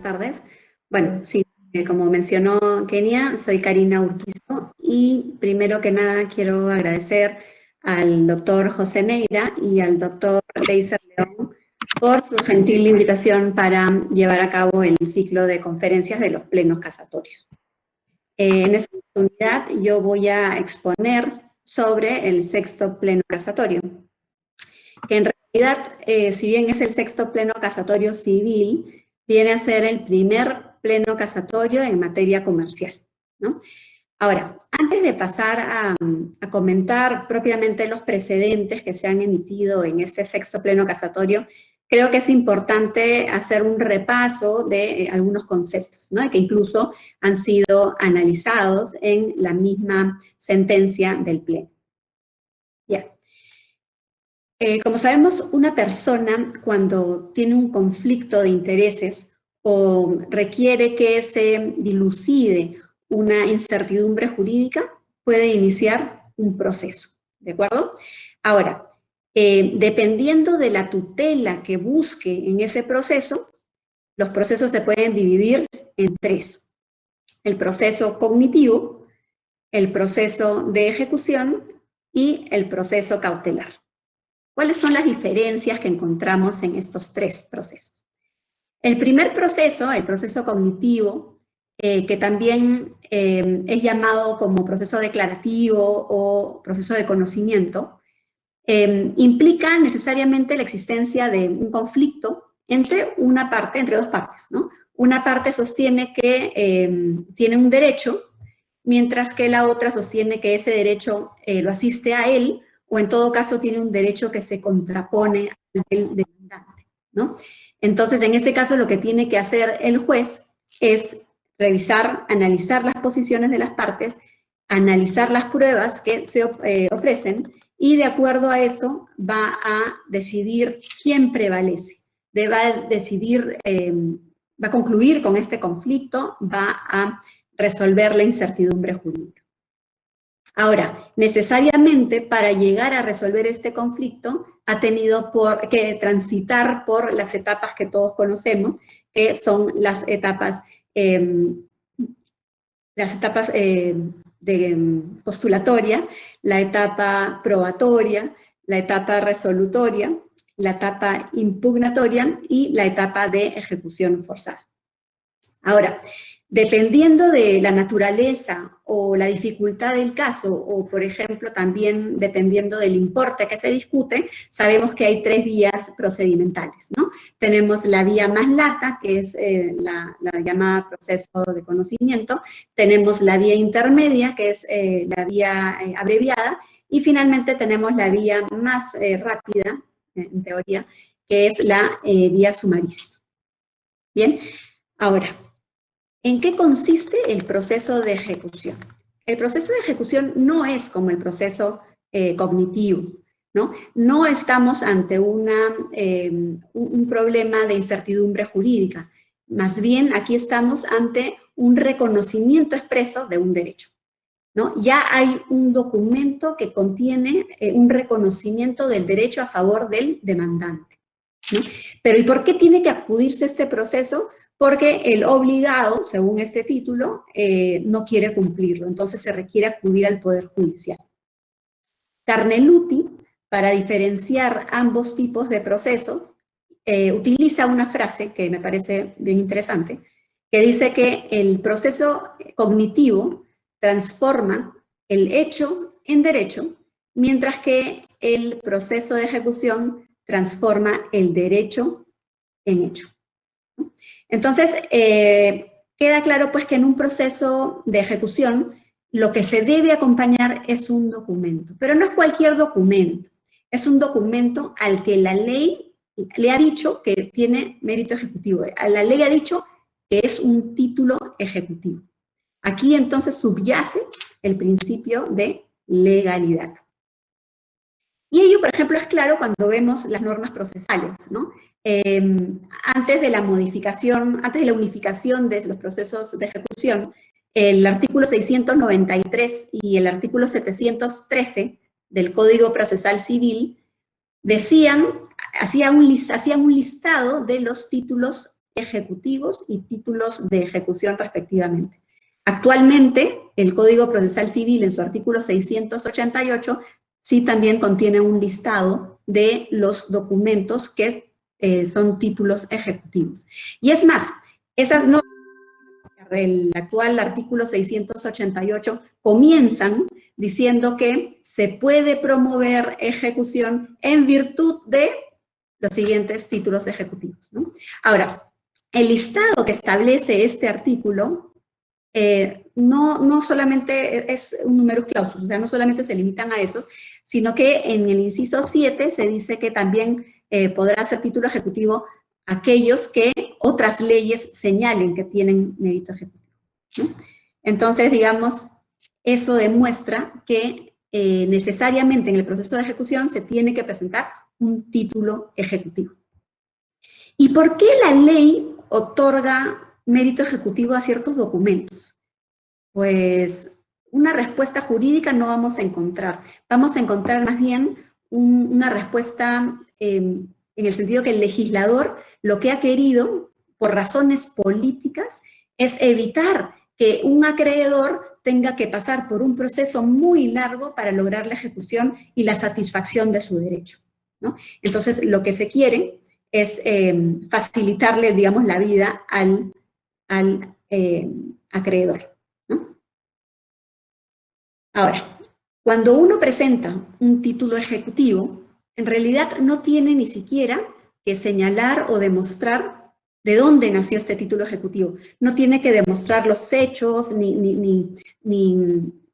Tardes. Bueno, sí, como mencionó Kenia, soy Karina Urquizo y primero que nada quiero agradecer al doctor José Neira y al doctor Leiser León por su gentil invitación para llevar a cabo el ciclo de conferencias de los plenos casatorios. En esta oportunidad yo voy a exponer sobre el sexto pleno casatorio, que en realidad, si bien es el sexto pleno casatorio civil, viene a ser el primer pleno casatorio en materia comercial, ¿no? Ahora, antes de pasar a comentar propiamente los precedentes que se han emitido en este sexto pleno casatorio, creo que es importante hacer un repaso de algunos conceptos, ¿no? Que incluso han sido analizados en la misma sentencia del pleno. Ya. Como sabemos, una persona cuando tiene un conflicto de intereses o requiere que se dilucide una incertidumbre jurídica, puede iniciar un proceso, ¿de acuerdo? Ahora, dependiendo de la tutela que busque en ese proceso, los procesos se pueden dividir en tres: el proceso cognitivo, el proceso de ejecución y el proceso cautelar. ¿Cuáles son las diferencias que encontramos en estos tres procesos? El primer proceso, el proceso cognitivo, que también es llamado como proceso declarativo o proceso de conocimiento, implica necesariamente la existencia de un conflicto entre dos partes, ¿no? Una parte sostiene que tiene un derecho, mientras que la otra sostiene que ese derecho lo asiste a él, o en todo caso tiene un derecho que se contrapone al del demandante, ¿no? Entonces, en este caso, lo que tiene que hacer el juez es revisar, analizar las posiciones de las partes, analizar las pruebas que se ofrecen, y de acuerdo a eso va a decidir quién prevalece. Va a decidir, va a concluir con este conflicto, va a resolver la incertidumbre jurídica. Ahora, necesariamente para llegar a resolver este conflicto ha tenido que transitar por las etapas que todos conocemos, que son las etapas de postulatoria, la etapa probatoria, la etapa resolutoria, la etapa impugnatoria y la etapa de ejecución forzada. Ahora, dependiendo de la naturaleza o la dificultad del caso, o por ejemplo también dependiendo del importe que se discute, sabemos que hay tres vías procedimentales, ¿no? Tenemos la vía más lata, que es la llamada proceso de conocimiento, tenemos la vía intermedia, que es la vía abreviada, y finalmente tenemos la vía más rápida, en teoría, que es la vía sumarísima. Bien, ahora, ¿en qué consiste el proceso de ejecución? El proceso de ejecución no es como el proceso cognitivo, ¿no? No estamos ante un problema de incertidumbre jurídica. Más bien, aquí estamos ante un reconocimiento expreso de un derecho, ¿no? Ya hay un documento que contiene un reconocimiento del derecho a favor del demandante, ¿no? Pero ¿y por qué tiene que acudirse a este proceso? Porque el obligado, según este título, no quiere cumplirlo, entonces se requiere acudir al Poder Judicial. Carneluti, para diferenciar ambos tipos de procesos, utiliza una frase que me parece bien interesante, que dice que el proceso cognitivo transforma el hecho en derecho, mientras que el proceso de ejecución transforma el derecho en hecho. Entonces, queda claro pues que en un proceso de ejecución lo que se debe acompañar es un documento, pero no es cualquier documento, es un documento al que la ley le ha dicho que tiene mérito ejecutivo, la ley ha dicho que es un título ejecutivo. Aquí entonces subyace el principio de legalidad. Y ello, por ejemplo, es claro cuando vemos las normas procesales, ¿no? Antes de la modificación, antes de la unificación de los procesos de ejecución, el artículo 693 y el artículo 713 del Código Procesal Civil hacían un listado de los títulos ejecutivos y títulos de ejecución respectivamente. Actualmente, el Código Procesal Civil, en su artículo 688, sí también contiene un listado de los documentos que son títulos ejecutivos. Y es más, esas normas, el actual artículo 688, comienzan diciendo que se puede promover ejecución en virtud de los siguientes títulos ejecutivos, ¿no? Ahora, el listado que establece este artículo no solamente es un numerus clausus, o sea, no solamente se limitan a esos, sino que en el inciso 7 se dice que también podrá ser título ejecutivo aquellos que otras leyes señalen que tienen mérito ejecutivo, ¿no? Entonces, digamos, eso demuestra que necesariamente en el proceso de ejecución se tiene que presentar un título ejecutivo. ¿Y por qué la ley otorga mérito ejecutivo a ciertos documentos? Pues una respuesta jurídica no vamos a encontrar. Vamos a encontrar más bien una respuesta en el sentido que el legislador lo que ha querido, por razones políticas, es evitar que un acreedor tenga que pasar por un proceso muy largo para lograr la ejecución y la satisfacción de su derecho, ¿no? Entonces, lo que se quiere es facilitarle, digamos, la vida al acreedor, ¿no? Ahora, cuando uno presenta un título ejecutivo, en realidad no tiene ni siquiera que señalar o demostrar de dónde nació este título ejecutivo. No tiene que demostrar los hechos ni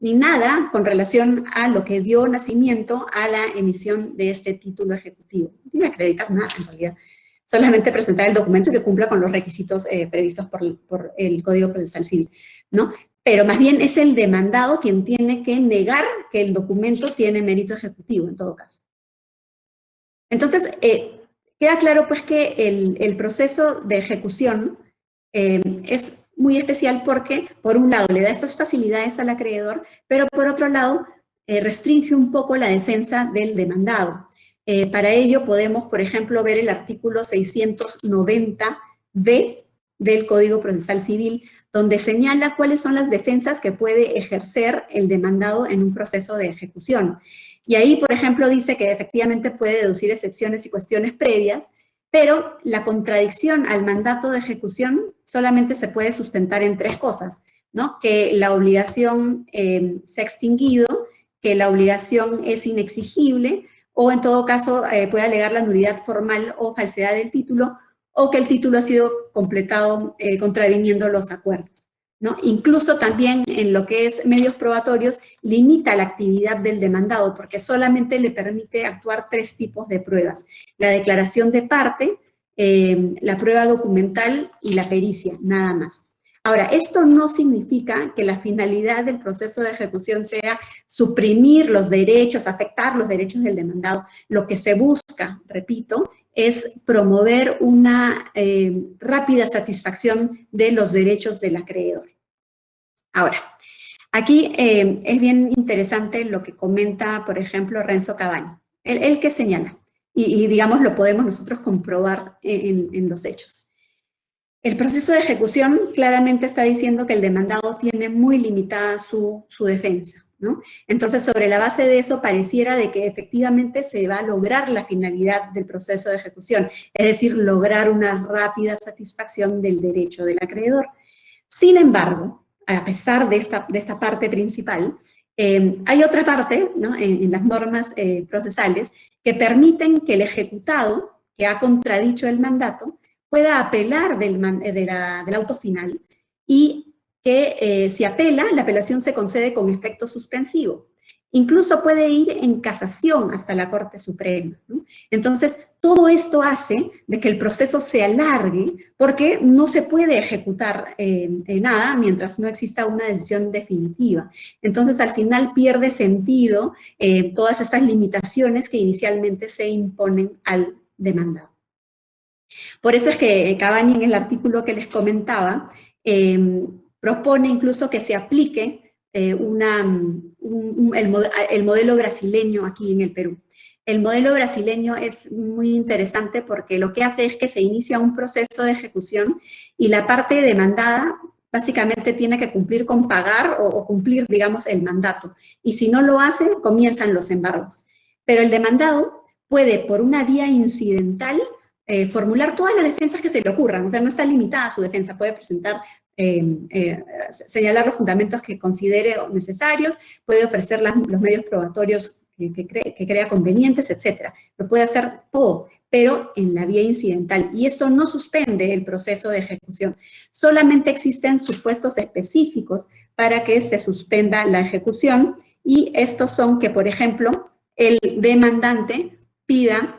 nada con relación a lo que dio nacimiento a la emisión de este título ejecutivo. No tiene que acreditar nada, en realidad. Solamente presentar el documento que cumpla con los requisitos previstos por el Código Procesal Civil, ¿no? Pero más bien es el demandado quien tiene que negar que el documento tiene mérito ejecutivo, en todo caso. Entonces, queda claro pues que el proceso de ejecución es muy especial porque, por un lado, le da estas facilidades al acreedor, pero por otro lado, restringe un poco la defensa del demandado. Para ello podemos, por ejemplo, ver el artículo 690b del Código Procesal Civil, donde señala cuáles son las defensas que puede ejercer el demandado en un proceso de ejecución. Y ahí, por ejemplo, dice que efectivamente puede deducir excepciones y cuestiones previas, pero la contradicción al mandato de ejecución solamente se puede sustentar en tres cosas, ¿no? Que la obligación se ha extinguido, que la obligación es inexigible, o en todo caso puede alegar la nulidad formal o falsedad del título, o que el título ha sido completado contraviniendo los acuerdos, ¿no? Incluso también en lo que es medios probatorios, limita la actividad del demandado, porque solamente le permite actuar tres tipos de pruebas: la declaración de parte, la prueba documental y la pericia, nada más. Ahora, esto no significa que la finalidad del proceso de ejecución sea suprimir los derechos, afectar los derechos del demandado. Lo que se busca, repito, es promover una rápida satisfacción de los derechos del acreedor. Ahora, aquí es bien interesante lo que comenta, por ejemplo, Renzo Cabaño. Él que señala, y digamos lo podemos nosotros comprobar en los hechos. El proceso de ejecución claramente está diciendo que el demandado tiene muy limitada su defensa, ¿no? Entonces, sobre la base de eso, pareciera de que efectivamente se va a lograr la finalidad del proceso de ejecución, es decir, lograr una rápida satisfacción del derecho del acreedor. Sin embargo, a pesar de esta parte principal, hay otra parte, ¿no?, en las normas procesales que permiten que el ejecutado, que ha contradicho el mandato, pueda apelar del auto final y que si apela, la apelación se concede con efecto suspensivo. Incluso puede ir en casación hasta la Corte Suprema, ¿no? Entonces, todo esto hace de que el proceso se alargue porque no se puede ejecutar nada mientras no exista una decisión definitiva. Entonces, al final pierde sentido todas estas limitaciones que inicialmente se imponen al demandado. Por eso es que Cavani, en el artículo que les comentaba, propone incluso que se aplique el modelo brasileño aquí en el Perú. El modelo brasileño es muy interesante porque lo que hace es que se inicia un proceso de ejecución y la parte demandada básicamente tiene que cumplir con pagar o cumplir, digamos, el mandato. Y si no lo hace, comienzan los embargos. Pero el demandado puede, por una vía incidental, formular todas las defensas que se le ocurran, o sea, no está limitada a su defensa, puede presentar, señalar los fundamentos que considere necesarios, puede ofrecer los medios probatorios que crea convenientes, etcétera. Lo puede hacer todo, pero en la vía incidental. Y esto no suspende el proceso de ejecución. Solamente existen supuestos específicos para que se suspenda la ejecución, y estos son que, por ejemplo, el demandante pida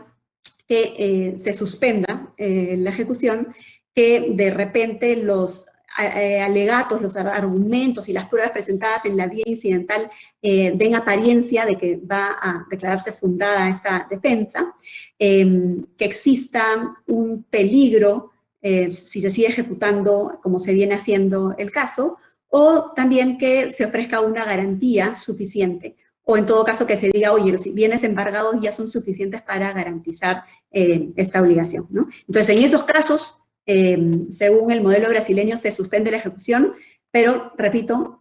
que se suspenda la ejecución, que de repente los alegatos, los argumentos y las pruebas presentadas en la vía incidental den apariencia de que va a declararse fundada esta defensa, que exista un peligro si se sigue ejecutando como se viene haciendo el caso, o también que se ofrezca una garantía suficiente, o en todo caso que se diga, oye, los bienes embargados ya son suficientes para garantizar esta obligación, ¿no? Entonces, en esos casos, según el modelo brasileño, se suspende la ejecución, pero, repito,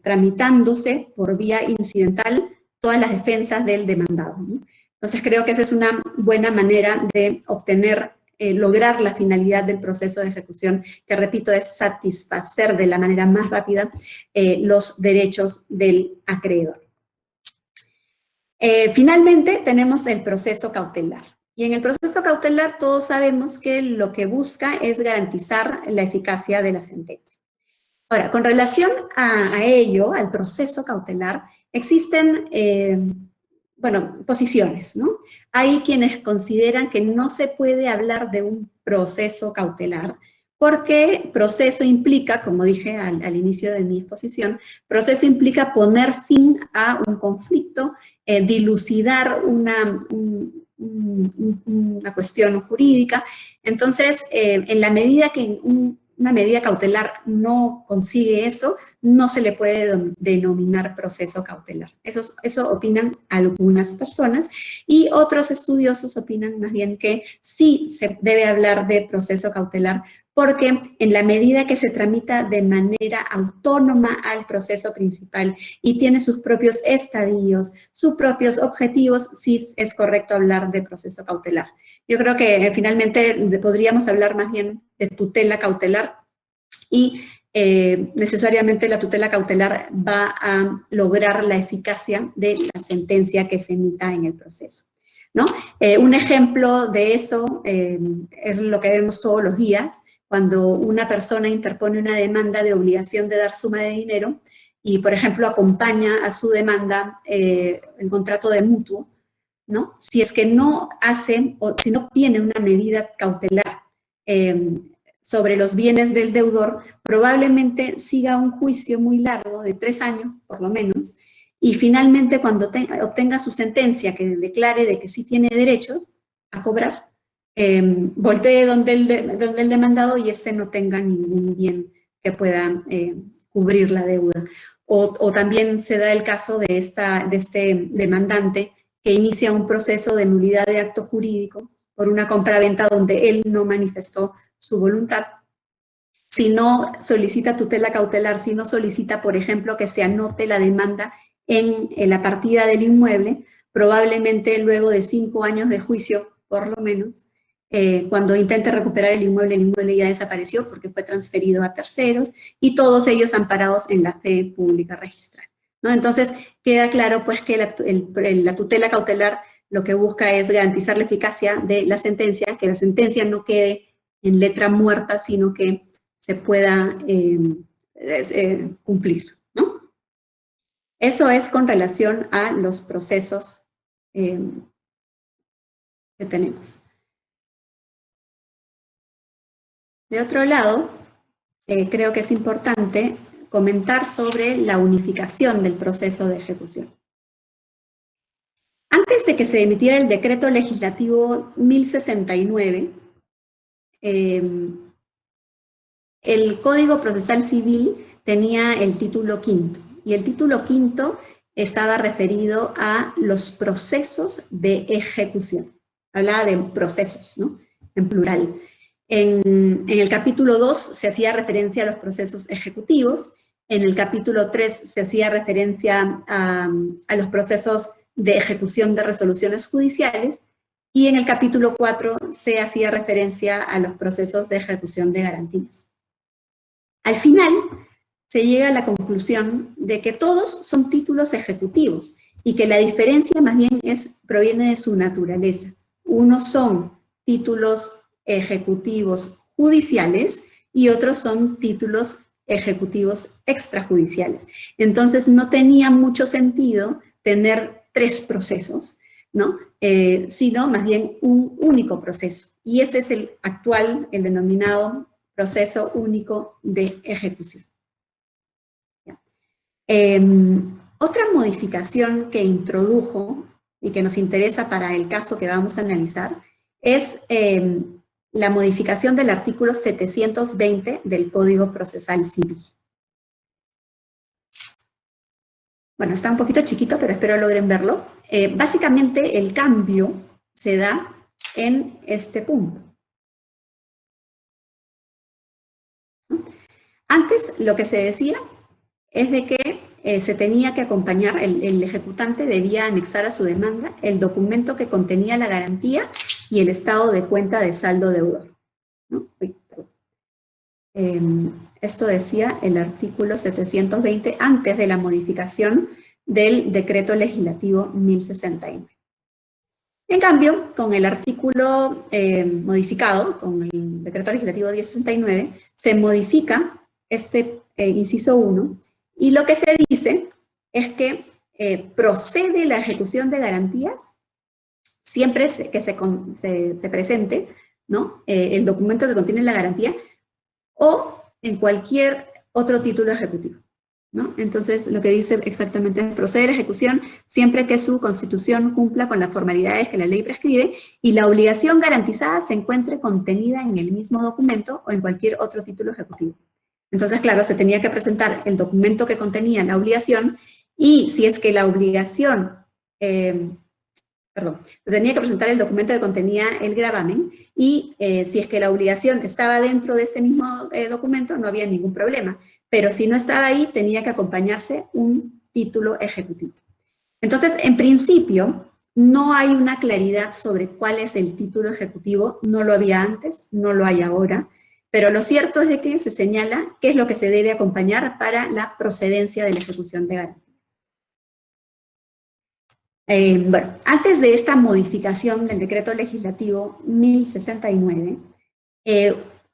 tramitándose por vía incidental todas las defensas del demandado, ¿no? Entonces, creo que esa es una buena manera de obtener, lograr la finalidad del proceso de ejecución, que, repito, es satisfacer de la manera más rápida los derechos del acreedor. Finalmente, tenemos el proceso cautelar. Y en el proceso cautelar todos sabemos que lo que busca es garantizar la eficacia de la sentencia. Ahora, con relación a ello, al proceso cautelar, existen, bueno, posiciones, ¿no? Hay quienes consideran que no se puede hablar de un proceso cautelar, porque proceso implica, como dije al inicio de mi exposición, proceso implica poner fin a un conflicto, dilucidar una cuestión jurídica. Entonces, en la medida que una medida cautelar no consigue eso, no se le puede denominar proceso cautelar. Eso opinan algunas personas, y otros estudiosos opinan más bien que sí se debe hablar de proceso cautelar, porque en la medida que se tramita de manera autónoma al proceso principal y tiene sus propios estadios, sus propios objetivos, sí es correcto hablar de proceso cautelar. Yo creo que finalmente podríamos hablar más bien de tutela cautelar, y necesariamente la tutela cautelar va a lograr la eficacia de la sentencia que se emita en el proceso, ¿no? Un ejemplo de eso es lo que vemos todos los días, cuando una persona interpone una demanda de obligación de dar suma de dinero y, por ejemplo, acompaña a su demanda el contrato de mutuo, ¿no? Si es que no hace o si no obtiene una medida cautelar sobre los bienes del deudor, probablemente siga un juicio muy largo, de 3 años por lo menos, y finalmente cuando obtenga su sentencia que declare de que sí tiene derecho a cobrar, voltee donde el demandado y ese no tenga ningún bien que pueda cubrir la deuda. O también se da el caso de este demandante que inicia un proceso de nulidad de acto jurídico por una compraventa donde él no manifestó su voluntad. Si no solicita tutela cautelar, si no solicita, por ejemplo, que se anote la demanda en la partida del inmueble, probablemente luego de 5 años de juicio, por lo menos, cuando intente recuperar el inmueble ya desapareció porque fue transferido a terceros, y todos ellos amparados en la fe pública registral, ¿no? Entonces, queda claro pues que la tutela cautelar lo que busca es garantizar la eficacia de la sentencia, que la sentencia no quede en letra muerta, sino que se pueda cumplir, ¿no? Eso es con relación a los procesos que tenemos. De otro lado, creo que es importante comentar sobre la unificación del proceso de ejecución. Antes de que se emitiera el decreto legislativo 1069, el Código Procesal Civil tenía el título quinto, y el título quinto estaba referido a los procesos de ejecución. Hablaba de procesos, ¿no? En plural. En el capítulo 2 se hacía referencia a los procesos ejecutivos, en el capítulo 3 se hacía referencia a los procesos de ejecución de resoluciones judiciales, y en el capítulo 4 se hacía referencia a los procesos de ejecución de garantías. Al final, se llega a la conclusión de que todos son títulos ejecutivos y que la diferencia más bien proviene de su naturaleza. Unos son títulos ejecutivos judiciales y otros son títulos ejecutivos extrajudiciales. Entonces, no tenía mucho sentido tener 3 procesos, ¿no? Sino más bien un único proceso. Y este es el actual, el denominado proceso único de ejecución. Otra modificación que introdujo y que nos interesa para el caso que vamos a analizar es la modificación del artículo 720 del Código Procesal Civil. Bueno, está un poquito chiquito, pero espero logren verlo. Básicamente el cambio se da en este punto. Antes lo que se decía es de que se tenía que acompañar, el ejecutante debía anexar a su demanda el documento que contenía la garantía y el estado de cuenta de saldo deudor, ¿no? Esto decía el artículo 720 antes de la modificación del decreto legislativo 1069. En cambio, con el artículo modificado, con el decreto legislativo 1069, se modifica este inciso 1, y lo que se dice es que procede la ejecución de garantías siempre que se presente, ¿no? El documento que contiene la garantía o en cualquier otro título ejecutivo, ¿no? Entonces, lo que dice exactamente es procede la ejecución siempre que su constitución cumpla con las formalidades que la ley prescribe y la obligación garantizada se encuentre contenida en el mismo documento o en cualquier otro título ejecutivo. Entonces, claro, se tenía que presentar el documento que contenía la obligación, y si es que la obligación, se tenía que presentar el documento que contenía el gravamen, y si es que la obligación estaba dentro de ese mismo documento, no había ningún problema. Pero si no estaba ahí, tenía que acompañarse un título ejecutivo. Entonces, en principio, no hay una claridad sobre cuál es el título ejecutivo, no lo había antes, no lo hay ahora, pero lo cierto es de que se señala qué es lo que se debe acompañar para la procedencia de la ejecución de garantías. Bueno, antes de esta modificación del decreto legislativo 1069,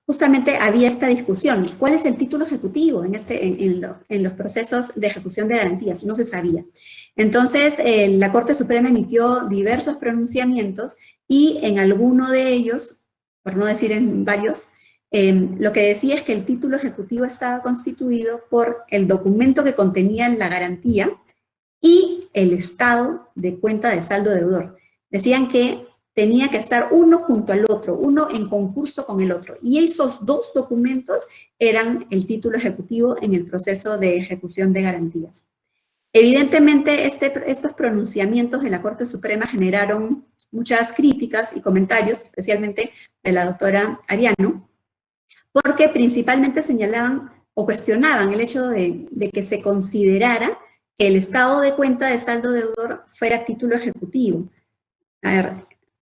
justamente había esta discusión, ¿cuál es el título ejecutivo en los procesos de ejecución de garantías? No se sabía. Entonces, la Corte Suprema emitió diversos pronunciamientos, y en alguno de ellos, por no decir en varios, lo que decía es que el título ejecutivo estaba constituido por el documento que contenía la garantía y el estado de cuenta de saldo deudor. Decían que tenía que estar uno junto al otro, uno en concurso con el otro, y esos 2 documentos eran el título ejecutivo en el proceso de ejecución de garantías. Evidentemente, estos pronunciamientos de la Corte Suprema generaron muchas críticas y comentarios, especialmente de la doctora Ariano, porque principalmente señalaban o cuestionaban el hecho de que se considerara que el estado de cuenta de saldo deudor fuera título ejecutivo. A ver,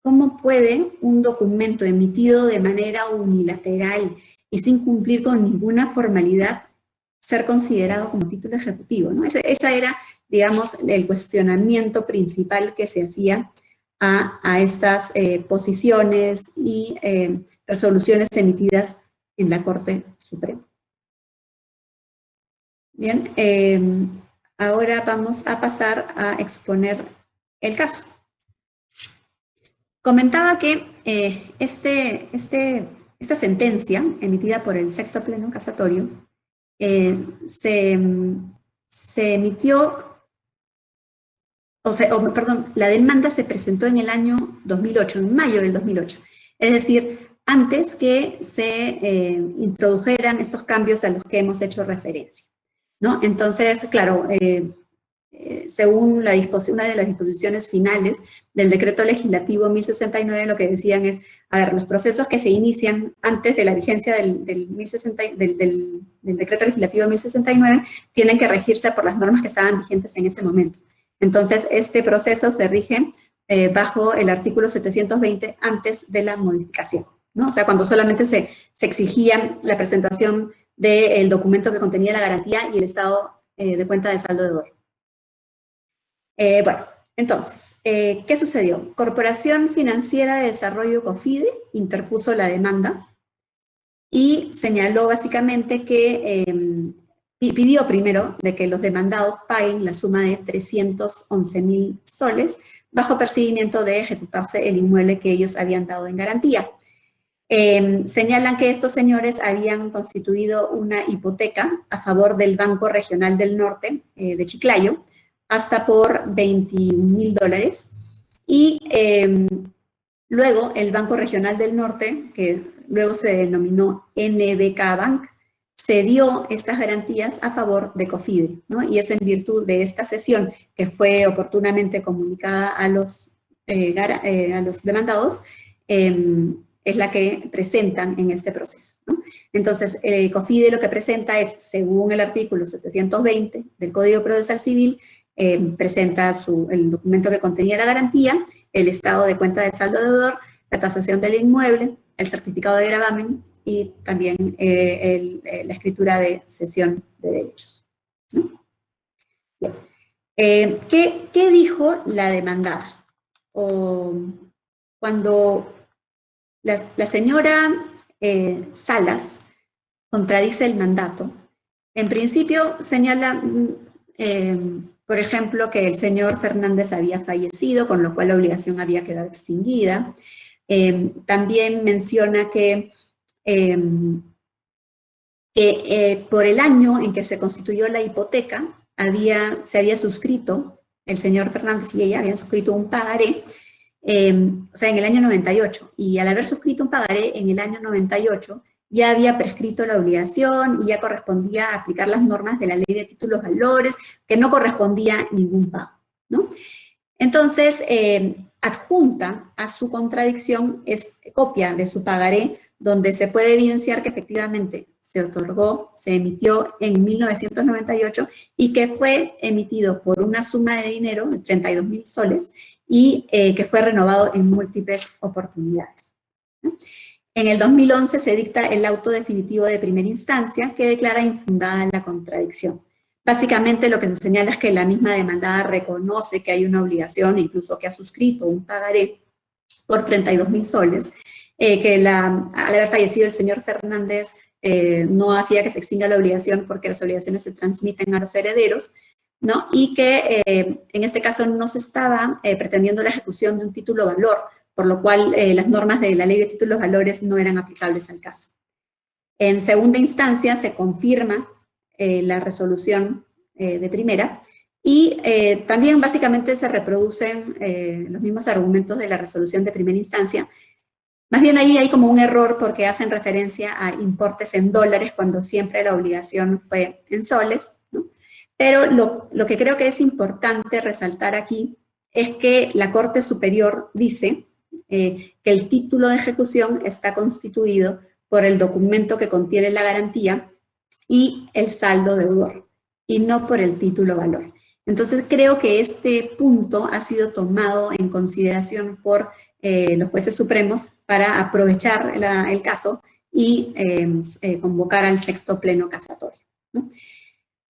¿cómo puede un documento emitido de manera unilateral y sin cumplir con ninguna formalidad ser considerado como título ejecutivo, ¿no? Esa era, digamos, el cuestionamiento principal que se hacía a estas posiciones y resoluciones emitidas en la Corte Suprema. Bien, ahora vamos a pasar a exponer el caso. Comentaba que esta sentencia emitida por el sexto pleno casatorio se emitió, perdón, la demanda se presentó en el año 2008, en mayo del 2008. Es decir, antes que se introdujeran estos cambios a los que hemos hecho referencia, ¿no? Entonces, claro, según una de las disposiciones finales del decreto legislativo 1069, lo que decían es, a ver, los procesos que se inician antes de la vigencia del decreto legislativo 1069 tienen que regirse por las normas que estaban vigentes en ese momento. Entonces, este proceso se rige bajo el artículo 720 antes de la modificación, ¿no? O sea, cuando solamente se exigía la presentación del documento que contenía la garantía y el estado de cuenta de saldo deudor. Bueno, entonces, ¿qué sucedió? Corporación Financiera de Desarrollo COFIDE interpuso la demanda y señaló básicamente que pidió primero de que los demandados paguen la suma de 311.000 soles bajo percibimiento de ejecutarse el inmueble que ellos habían dado en garantía. Señalan que estos señores habían constituido una hipoteca a favor del Banco Regional del Norte de Chiclayo, hasta por $21.000, y luego el Banco Regional del Norte, que luego se denominó NBK Bank, cedió estas garantías a favor de COFIDE, ¿no? Y es en virtud de esta cesión que fue oportunamente comunicada a los demandados, es la que presentan en este proceso, ¿no? Entonces, COFIDE lo que presenta es, según el artículo 720 del Código Procesal Civil, presenta el documento que contenía la garantía, el estado de cuenta de saldo deudor, la tasación del inmueble, el certificado de gravamen y también la escritura de cesión de derechos, ¿no? Bien. ¿Qué dijo la demandada? Cuando la señora Salas contradice el mandato, en principio señala, por ejemplo, que el señor Fernández había fallecido, con lo cual la obligación había quedado extinguida. También menciona que por el año en que se constituyó la hipoteca, se había suscrito, el señor Fernández y ella habían suscrito un pagaré, o sea, en el año 98, y al haber suscrito un pagaré en el año 98, ya había prescrito la obligación y ya correspondía aplicar las normas de la ley de títulos valores, que no correspondía ningún pago, ¿no? Entonces, adjunta a su contradicción copia de su pagaré, donde se puede evidenciar que efectivamente se otorgó, se emitió en 1998 y que fue emitido por una suma de dinero, 32.000 soles, y que fue renovado en múltiples oportunidades, ¿no? En el 2011 se dicta el auto definitivo de primera instancia que declara infundada la contradicción. Básicamente lo que se señala es que la misma demandada reconoce que hay una obligación, incluso que ha suscrito un pagaré por 32.000 soles, que al haber fallecido el señor Fernández no hacía que se extinga la obligación porque las obligaciones se transmiten a los herederos, ¿no? Y que en este caso no se estaba pretendiendo la ejecución de un título valor, por lo cual las normas de la ley de títulos valores no eran aplicables al caso. En segunda instancia se confirma la resolución de primera y también básicamente se reproducen los mismos argumentos de la resolución de primera instancia. Más bien ahí hay como un error porque hacen referencia a importes en dólares cuando siempre la obligación fue en soles, ¿no? Pero lo que creo que es importante resaltar aquí es que la Corte Superior dice que el título de ejecución está constituido por el documento que contiene la garantía y el saldo deudor, y no por el título valor. Entonces creo que este punto ha sido tomado en consideración por los jueces supremos para aprovechar el caso y convocar al sexto pleno casatorio, ¿no?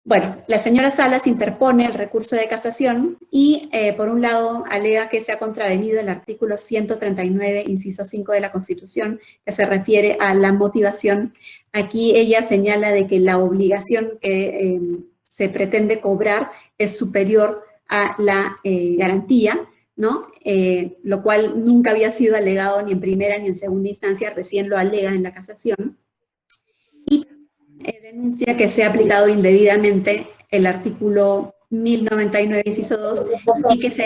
Bueno, la señora Salas interpone el recurso de casación y, por un lado, alega que se ha contravenido el artículo 139, inciso 5 de la Constitución, que se refiere a la motivación. Aquí ella señala de que la obligación que se pretende cobrar es superior a la garantía, ¿no? Lo cual nunca había sido alegado ni en primera ni en segunda instancia, recién lo alega en la casación. Y denuncia que se ha aplicado indebidamente el artículo 1099, inciso 2, y que se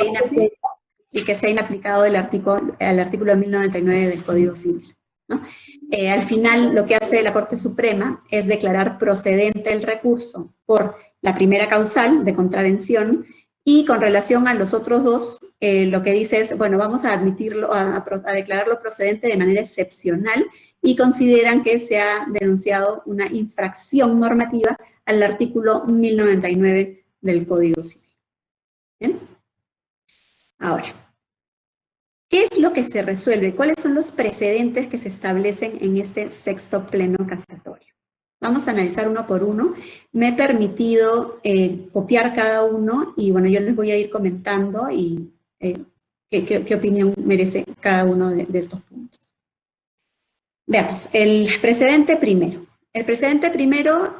ha inaplicado el artículo 1099 del Código Civil, ¿no? Al final, lo que hace la Corte Suprema es declarar procedente el recurso por la primera causal de contravención, y con relación a los otros dos, lo que dice es, bueno, vamos a admitirlo, a declararlo procedente de manera excepcional, y consideran que se ha denunciado una infracción normativa al artículo 1099 del Código Civil. ¿Bien? Ahora, ¿qué es lo que se resuelve? ¿Cuáles son los precedentes que se establecen en este sexto pleno casatorio? Vamos a analizar uno por uno. Me he permitido copiar cada uno y, bueno, yo les voy a ir comentando y qué opinión merece cada uno de estos puntos. Veamos, el precedente primero. El precedente primero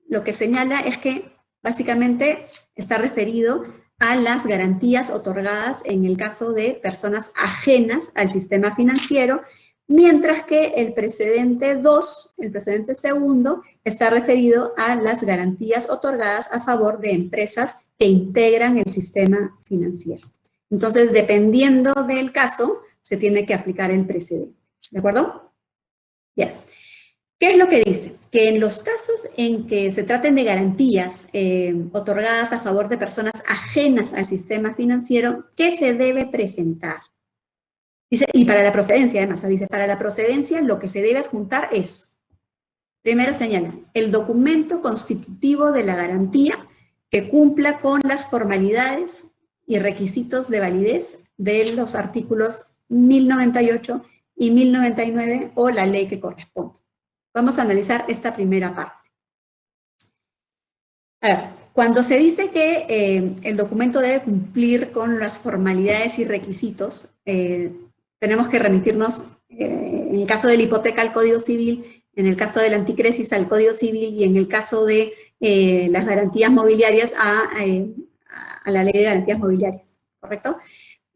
lo que señala es que básicamente está referido a las garantías otorgadas en el caso de personas ajenas al sistema financiero, mientras que el precedente 2, el precedente segundo, está referido a las garantías otorgadas a favor de empresas que integran el sistema financiero. Entonces, dependiendo del caso, se tiene que aplicar el precedente. ¿De acuerdo? Bien. ¿Qué es lo que dice? Que en los casos en que se traten de garantías otorgadas a favor de personas ajenas al sistema financiero, ¿qué se debe presentar? Dice, y para la procedencia, además, dice, para la procedencia lo que se debe adjuntar es, primero señala, el documento constitutivo de la garantía que cumpla con las formalidades y requisitos de validez de los artículos 1098 y 1099 o la ley que corresponde. Vamos a analizar esta primera parte. A ver, cuando se dice que el documento debe cumplir con las formalidades y requisitos, tenemos que remitirnos, en el caso de la hipoteca, al Código Civil, en el caso del anticresis al Código Civil, y en el caso de las garantías mobiliarias a la ley de garantías mobiliarias, ¿correcto?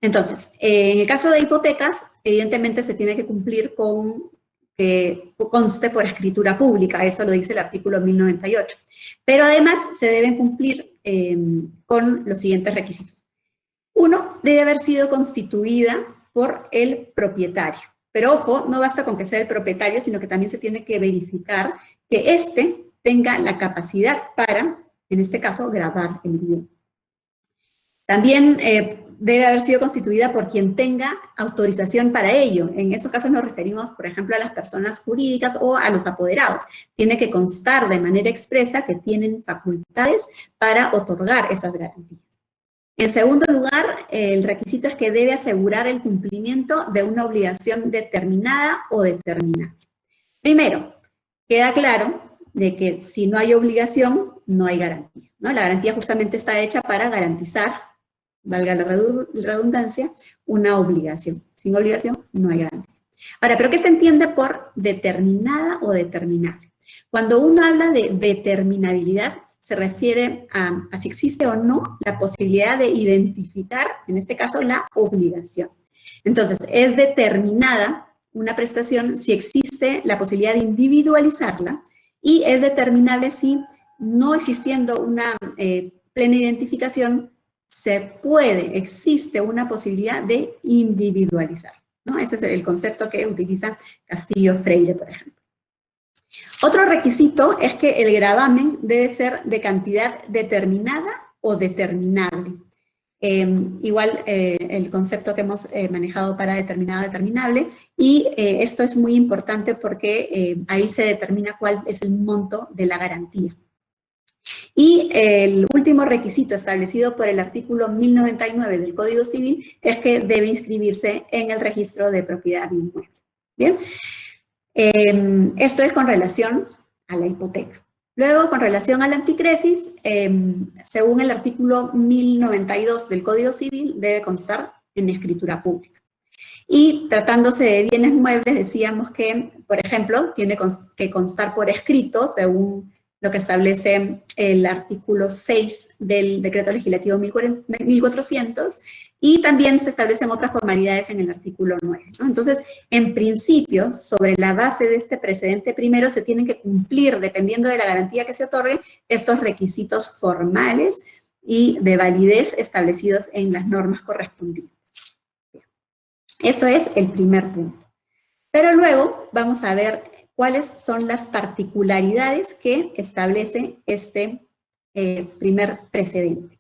Entonces, en el caso de hipotecas, evidentemente se tiene que cumplir con que conste por escritura pública, eso lo dice el artículo 1098. Pero además se deben cumplir con los siguientes requisitos. Uno, debe haber sido constituida por el propietario. Pero ojo, no basta con que sea el propietario, sino que también se tiene que verificar que éste tenga la capacidad para, en este caso, gravar el bien. También debe haber sido constituida por quien tenga autorización para ello. En estos casos nos referimos, por ejemplo, a las personas jurídicas o a los apoderados. Tiene que constar de manera expresa que tienen facultades para otorgar esas garantías. En segundo lugar, el requisito es que debe asegurar el cumplimiento de una obligación determinada o determinable. Primero, queda claro de que si no hay obligación, no hay garantía, ¿no? La garantía justamente está hecha para garantizar, valga la redundancia, una obligación. Sin obligación, no hay garantía. Ahora, ¿pero qué se entiende por determinada o determinable? Cuando uno habla de determinabilidad, se refiere a si existe o no la posibilidad de identificar, en este caso, la obligación. Entonces, es determinada una prestación si existe la posibilidad de individualizarla, y es determinable si, no existiendo una plena identificación, existe una posibilidad de individualizar, ¿no? Ese es el concepto que utiliza Castillo Freire, por ejemplo. Otro requisito es que el gravamen debe ser de cantidad determinada o determinable. Igual el concepto que hemos manejado para determinado, determinable, y esto es muy importante porque ahí se determina cuál es el monto de la garantía. Y el último requisito establecido por el artículo 1099 del Código Civil es que debe inscribirse en el registro de propiedad inmueble. Bien, esto es con relación a la hipoteca. Luego, con relación a la anticresis, según el artículo 1092 del Código Civil, debe constar en escritura pública. Y tratándose de bienes muebles, decíamos que, por ejemplo, tiene que constar por escrito, según lo que establece el artículo 6 del Decreto Legislativo 1400, y también se establecen otras formalidades en el artículo 9, ¿no? Entonces, en principio, sobre la base de este precedente primero, se tienen que cumplir, dependiendo de la garantía que se otorgue, estos requisitos formales y de validez establecidos en las normas correspondientes. Eso es el primer punto. Pero luego vamos a ver cuáles son las particularidades que establece este primer precedente.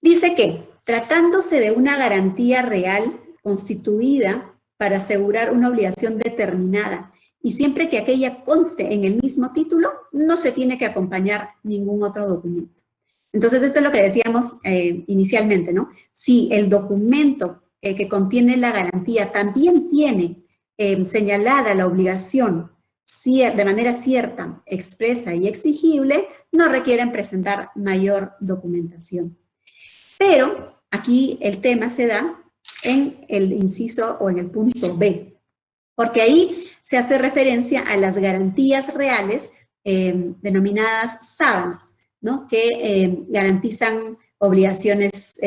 Dice que, tratándose de una garantía real constituida para asegurar una obligación determinada y siempre que aquella conste en el mismo título, no se tiene que acompañar ningún otro documento. Entonces, esto es lo que decíamos inicialmente, ¿no? Si el documento que contiene la garantía también tiene señalada la obligación de manera cierta, expresa y exigible, no requieren presentar mayor documentación. Pero aquí el tema se da en el inciso o en el punto B, porque ahí se hace referencia a las garantías reales denominadas sábanas, ¿no? Que garantizan obligaciones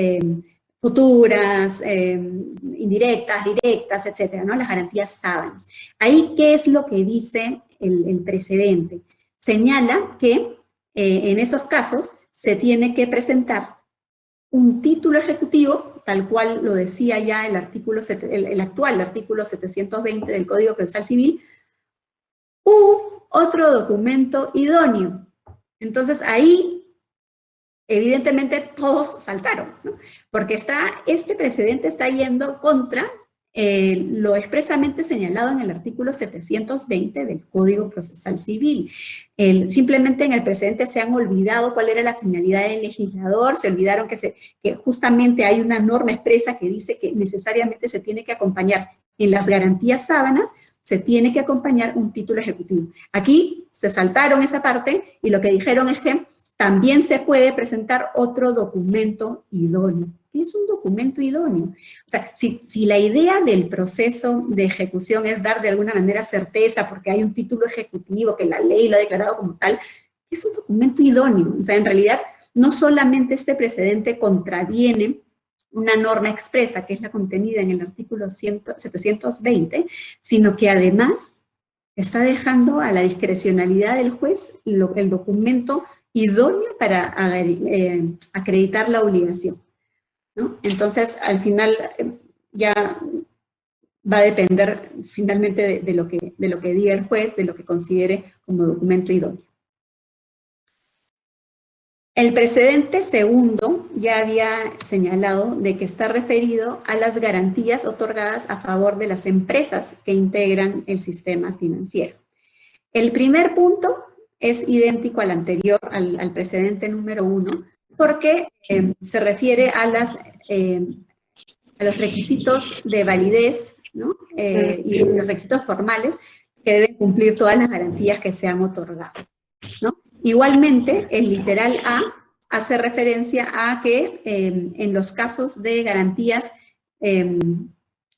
futuras, indirectas, directas, etcétera, ¿no? Las garantías sábanas. Ahí, ¿qué es lo que dice el precedente? Señala que en esos casos se tiene que presentar un título ejecutivo, tal cual lo decía ya el actual artículo 720 del Código Procesal Civil, u otro documento idóneo. Entonces ahí, evidentemente, todos saltaron, ¿no? Porque este precedente está yendo contra lo expresamente señalado en el artículo 720 del Código Procesal Civil. Simplemente en el precedente se han olvidado cuál era la finalidad del legislador, se olvidaron que justamente hay una norma expresa que dice que necesariamente se tiene que acompañar en las garantías sábanas, se tiene que acompañar un título ejecutivo. Aquí se saltaron esa parte y lo que dijeron es que también se puede presentar otro documento idóneo. ¿Qué es un documento idóneo? O sea, si la idea del proceso de ejecución es dar de alguna manera certeza porque hay un título ejecutivo que la ley lo ha declarado como tal, es un documento idóneo. O sea, en realidad, no solamente este precedente contraviene una norma expresa, que es la contenida en el artículo 720, sino que además está dejando a la discrecionalidad del juez el documento idóneo para acreditar la obligación, ¿no? Entonces, al final, ya va a depender finalmente de lo que diga el juez, de lo que considere como documento idóneo. El precedente segundo ya había señalado de que está referido a las garantías otorgadas a favor de las empresas que integran el sistema financiero. El primer punto es idéntico al anterior, al precedente número 1, porque se refiere a los requisitos de validez, ¿no? Y los requisitos formales que deben cumplir todas las garantías que se han otorgado, ¿no? Igualmente, el literal A hace referencia a que en los casos de garantías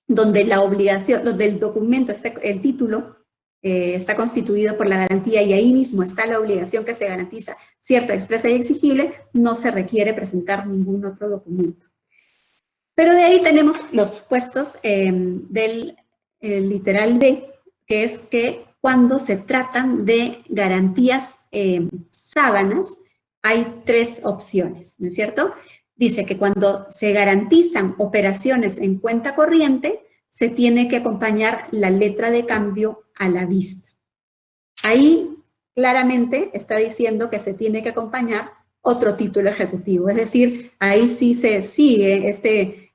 donde la obligación, donde el documento, el título, está constituido por la garantía y ahí mismo está la obligación que se garantiza cierta, expresa y exigible, no se requiere presentar ningún otro documento. Pero de ahí tenemos los puestos del literal B, que es que cuando se tratan de garantías sábanas, hay tres opciones, ¿no es cierto? Dice que cuando se garantizan operaciones en cuenta corriente, se tiene que acompañar la letra de cambio a la vista. Ahí claramente está diciendo que se tiene que acompañar otro título ejecutivo, es decir, ahí sí se sigue este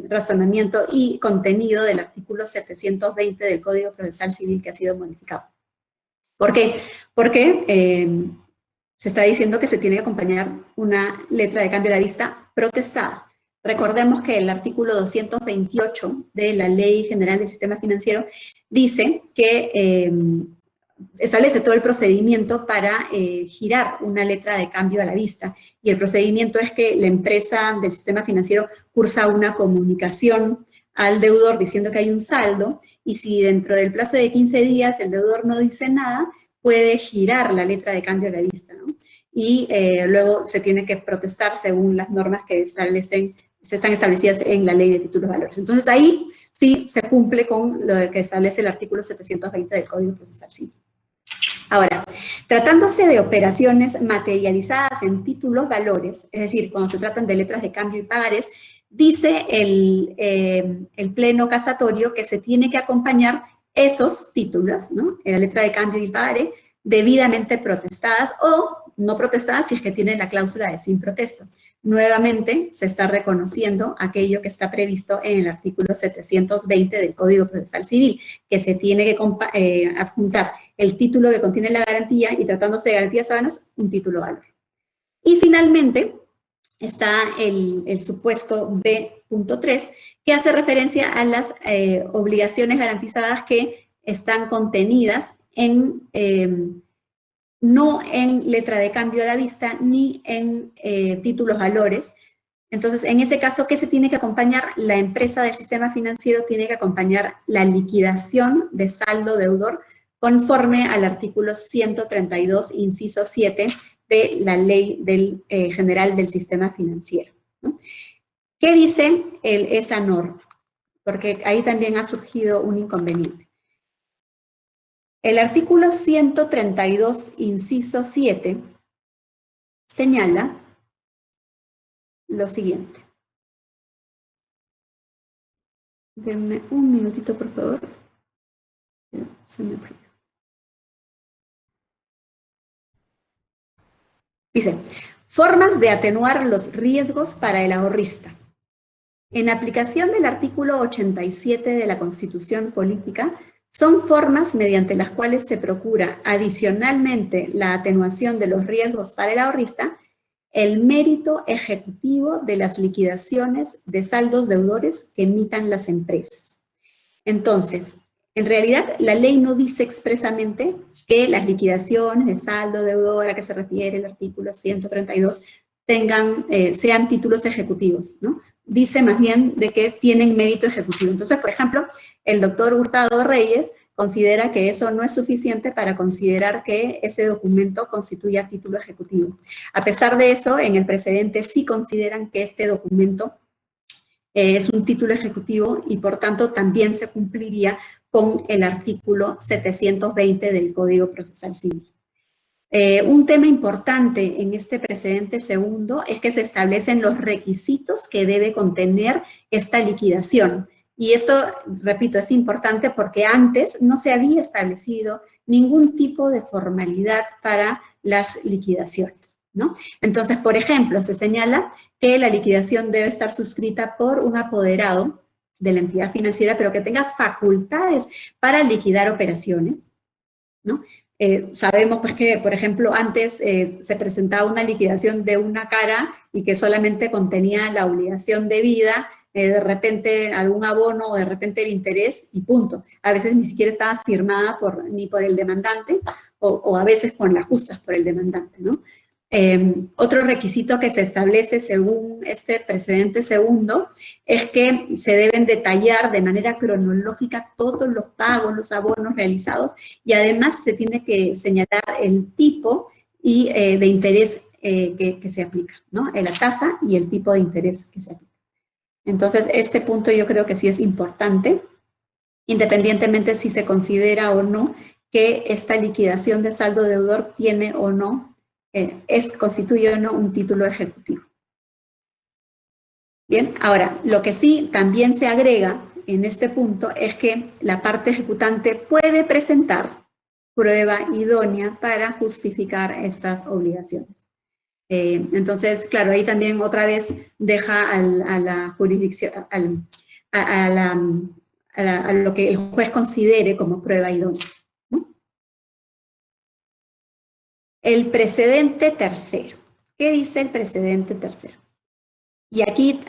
razonamiento y contenido del artículo 720 del Código Procesal Civil que ha sido modificado. ¿Por qué? Porque se está diciendo que se tiene que acompañar una letra de cambio a la vista protestada. Recordemos que el artículo 228 de la Ley General del Sistema Financiero dice que establece todo el procedimiento para girar una letra de cambio a la vista. Y el procedimiento es que la empresa del sistema financiero cursa una comunicación al deudor diciendo que hay un saldo, y si dentro del plazo de 15 días el deudor no dice nada, puede girar la letra de cambio a la vista, ¿no? Y luego se tiene que protestar según las normas que están establecidas en la ley de títulos de valores. Entonces ahí sí se cumple con lo que establece el artículo 720 del Código Procesal Civil. Ahora, tratándose de operaciones materializadas en títulos valores, es decir, cuando se tratan de letras de cambio y pagares, dice el pleno casatorio que se tiene que acompañar esos títulos, ¿no? En la letra de cambio y pagaré, debidamente protestadas o no protestadas si es que tienen la cláusula de sin protesto. Nuevamente, se está reconociendo aquello que está previsto en el artículo 720 del Código Procesal Civil, que se tiene que adjuntar el título que contiene la garantía y, tratándose de garantías sabanas, un título valor. Y finalmente está el supuesto B.3, que hace referencia a las obligaciones garantizadas que están contenidas no en letra de cambio a la vista ni en títulos valores. Entonces, en ese caso, ¿qué se tiene que acompañar? La empresa del sistema financiero tiene que acompañar la liquidación de saldo deudor conforme al artículo 132, inciso 7 de la Ley General del Sistema Financiero, ¿no? ¿Qué dice esa norma? Porque ahí también ha surgido un inconveniente. El artículo 132, inciso 7, señala lo siguiente. Denme un minutito, por favor. Se me olvidó. Dice, formas de atenuar los riesgos para el ahorrista. En aplicación del artículo 87 de la Constitución Política, son formas mediante las cuales se procura adicionalmente la atenuación de los riesgos para el ahorrista, el mérito ejecutivo de las liquidaciones de saldos deudores que emitan las empresas. Entonces, en realidad la ley no dice expresamente que las liquidaciones de saldo deudor a que se refiere el artículo 132 sean títulos ejecutivos, ¿no? Dice más bien de que tienen mérito ejecutivo. Entonces, por ejemplo, el doctor Hurtado Reyes considera que eso no es suficiente para considerar que ese documento constituya título ejecutivo. A pesar de eso, en el precedente sí consideran que este documento es un título ejecutivo y por tanto también se cumpliría con el artículo 720 del Código Procesal Civil. Un tema importante en este precedente segundo es que se establecen los requisitos que debe contener esta liquidación. Y esto, repito, es importante porque antes no se había establecido ningún tipo de formalidad para las liquidaciones, ¿no? Entonces, por ejemplo, se señala que la liquidación debe estar suscrita por un apoderado de la entidad financiera, pero que tenga facultades para liquidar operaciones, ¿no? Sabemos pues que, por ejemplo, antes se presentaba una liquidación de una cara y que solamente contenía la obligación de vida, de repente algún abono o de repente el interés y punto. A veces ni siquiera estaba firmada ni por el demandante o a veces con las justas por el demandante, ¿no? Otro requisito que se establece según este precedente segundo es que se deben detallar de manera cronológica todos los pagos, los abonos realizados y además se tiene que señalar el tipo de interés que se aplica, ¿no? La tasa y el tipo de interés que se aplica. Entonces, este punto yo creo que sí es importante, independientemente si se considera o no que esta liquidación de saldo deudor tiene o no constituye o no un título ejecutivo. Bien, ahora, lo que sí también se agrega en este punto es que la parte ejecutante puede presentar prueba idónea para justificar estas obligaciones. Entonces, claro, ahí también otra vez deja a la jurisdicción, a lo que el juez considere como prueba idónea. El precedente tercero. ¿Qué dice el precedente tercero? Y aquí